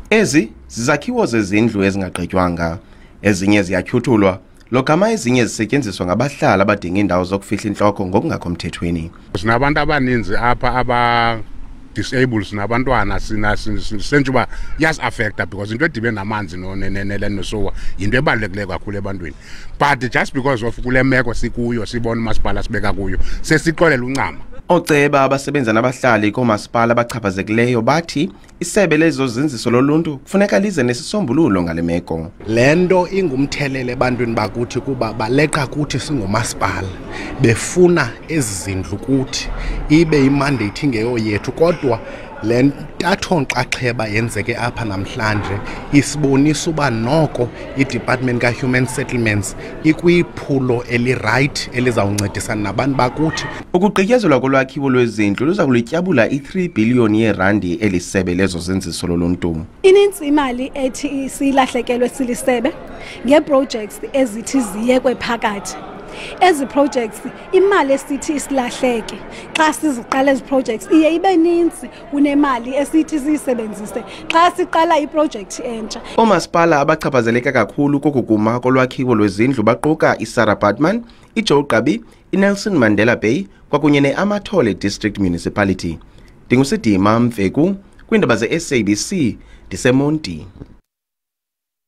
Ezi zizakhiwo zezindlu ezingaqedwanga, ezinye ziyatyhuthulwa, lokama ezinye zisetyenziswa ngabahlali abadinga indawo zokufihla intloko ngokungakho mthethweni. Sinabantu abaninzi apha aba disabled sinabantwana senjuba yas affecta because into edibe namanzi nosowa into ebalulekileyo kakhulu ebantwini, but just because of kule meko sikuyo sibona umasipala sibeka kuyo sesixolela uncama. Oceba abasebenza nabahlali koomasipala abachaphazekileyo bathi isebe lezozinziso loluntu kufuneka lize nesisombululo ngale meko. Le nto ingumthelele ebantwini bakuthi kuba baleqa kuthi singumasipala befuna ezi zindlu kuthi ibe imandate ingeyo yethu, kodwa le ntatho-nxaxheba yenzeke apha namhlanje isibonisa uba noko iDepartment ka-Human Settlements ikwiphulo elirayithi elizawuncedisana nabantu bakuthi. Ukugqityezelwa kolwakhiwo lwezindlu luza kulityabula i-3 biliyoni yeerandi elisebe lezozinziso loluntu. Inintsi imali ethi silahlekelwe silisebe ngeeprojects ezithi ziyekwe phakathi. Ezi projects imali esithi isilahleke xa siziqala ezi projects iye ibe ninzi kunemali esithi siyisebenzise xa siqala iproject entsha. Oomasipala abachaphazeleka kakhulu kokukuma kolwakhiwo lwezindlu baquka iSarah Baartman, iJoe Gqabi, iNelson Mandela Bay kwakunye neAmathole District Municipality. Ndingusidima Mveku kwiindaba ze-SABC ndiseMonti.